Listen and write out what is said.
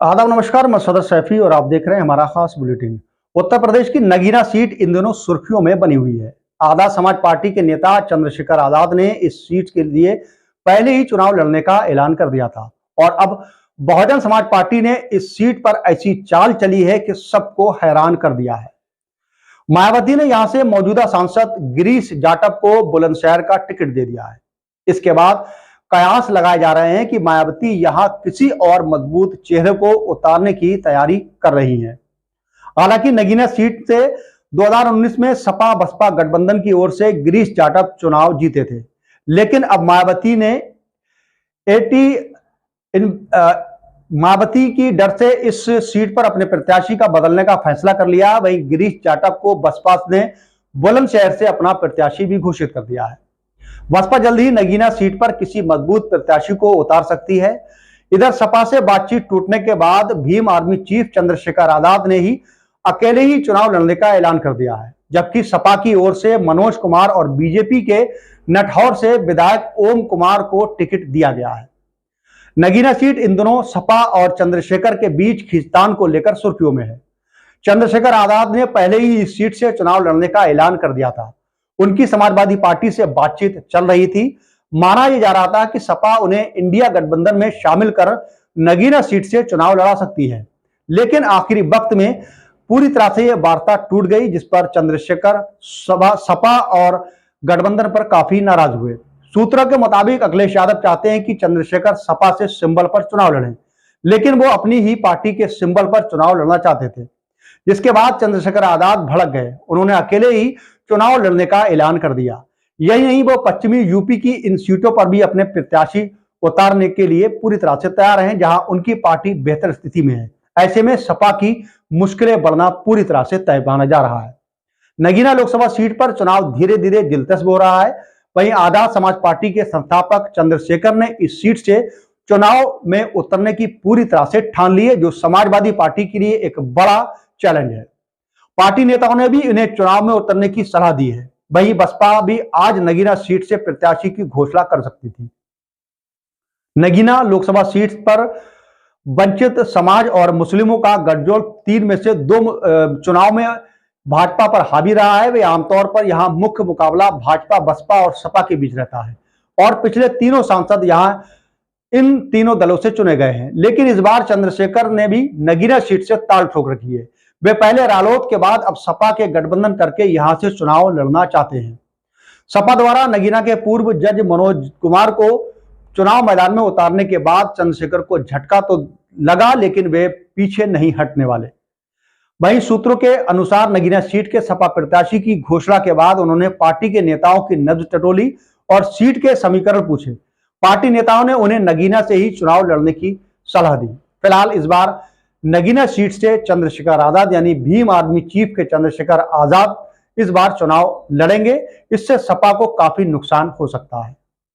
आदाब नमस्कार, मैं सदर सैफी और आप देख रहे हैं हमारा खास बुलेटिन। उत्तर प्रदेश की नगीना सीट इन दिनों सुर्खियों में बनी हुई है। आजाद समाज पार्टी के नेता चंद्रशेखर आजाद ने इस सीट के लिए पहले ही चुनाव लड़ने का ऐलान कर दिया था और अब बहुजन समाज पार्टी ने इस सीट पर ऐसी चाल चली है कि सबको हैरान कर दिया है। मायावती ने यहां से मौजूदा सांसद गिरीश जाटव को बुलंदशहर का टिकट दे दिया है। इसके बाद कयास लगाए जा रहे हैं कि मायावती यहां किसी और मजबूत चेहरे को उतारने की तैयारी कर रही हैं। हालांकि नगीना सीट से 2019 में सपा बसपा गठबंधन की ओर से गिरीश जाटव चुनाव जीते थे, लेकिन अब मायावती की डर से इस सीट पर अपने प्रत्याशी का बदलने का फैसला कर लिया। वहीं गिरीश जाटव को बसपा ने बुलंदशहर से अपना प्रत्याशी भी घोषित कर दिया है। बसपा जल्द ही नगीना सीट पर किसी मजबूत प्रत्याशी को उतार सकती है। इधर सपा से बातचीत टूटने के बाद भीम आर्मी चीफ चंद्रशेखर आजाद ने ही अकेले ही चुनाव लड़ने का ऐलान कर दिया है, जबकि सपा की ओर से मनोज कुमार और बीजेपी के नटहौर से विधायक ओम कुमार को टिकट दिया गया है। नगीना सीट इन दिनों सपा और चंद्रशेखर के बीच खींचतान को लेकर सुर्खियों में है। चंद्रशेखर आजाद ने पहले ही इस सीट से चुनाव लड़ने का ऐलान कर दिया था। उनकी समाजवादी पार्टी से बातचीत चल रही थी। माना यह जा रहा था कि सपा उन्हें इंडिया गठबंधन में शामिल कर नगीना सीट से चुनाव लड़ा सकती है, लेकिन आखिरी वक्त में पूरी तरह से यह वार्ता टूट गई, जिस पर चंद्रशेखर सपा और गठबंधन पर काफी नाराज हुए। सूत्रों के मुताबिक अखिलेश यादव चाहते हैं कि चंद्रशेखर सपा से सिंबल पर चुनाव लड़ें, लेकिन वो अपनी ही पार्टी के सिंबल पर चुनाव लड़ना चाहते थे, जिसके बाद चंद्रशेखर आजाद भड़क गए। उन्होंने अकेले ही चुनाव लड़ने का ऐलान कर दिया। यही नहीं, वो पश्चिमी यूपी की इन सीटों पर भी अपने प्रत्याशी उतारने के लिए पूरी तरह से तैयार हैं, जहां उनकी पार्टी बेहतर स्थिति में है। ऐसे में सपा की मुश्किलें बढ़ना पूरी तरह से तय माना जा रहा है। नगीना लोकसभा सीट पर चुनाव धीरे धीरे दिलचस्प हो रहा है। वहीं आजाद समाज पार्टी के संस्थापक चंद्रशेखर ने इस सीट से चुनाव में उतरने की पूरी तरह से ठान ली है, जो समाजवादी पार्टी के लिए एक बड़ा चैलेंज है। पार्टी नेताओं ने भी इन्हें चुनाव में उतरने की सलाह दी है। वहीं बसपा भी आज नगीना सीट से प्रत्याशी की घोषणा कर सकती थी। नगीना लोकसभा सीट पर वंचित समाज और मुस्लिमों का गठजोड़ 3 में से 2 चुनाव में भाजपा पर हावी रहा है। वे आमतौर पर यहां मुख्य मुकाबला भाजपा, बसपा और सपा के बीच रहता है और पिछले तीनों सांसद यहां इन तीनों दलों से चुने गए हैं। लेकिन इस बार चंद्रशेखर ने भी नगीना सीट से ताल ठोक रखी है। वे पहले रालोद के बाद अब सपा के गठबंधन करके यहां से चुनाव लड़ना चाहते हैं। सपा द्वारा नगीना के पूर्व जज मनोज कुमार को चुनाव मैदान में उतारने के बाद चंद्रशेखर को झटका तो लगा, लेकिन वे पीछे नहीं हटने वाले। वहीं सूत्रों के अनुसार नगीना सीट के सपा प्रत्याशी की घोषणा के बाद उन्होंने पार्टी के नेताओं की नब्ज टटोली और सीट के समीकरण पूछे। पार्टी नेताओं ने उन्हें नगीना से ही चुनाव लड़ने की सलाह दी। फिलहाल इस बार नगीना सीट से चंद्रशेखर आजाद यानी भीम आर्मी चीफ के चंद्रशेखर आजाद इस बार चुनाव लड़ेंगे। इससे सपा को काफी नुकसान हो सकता है।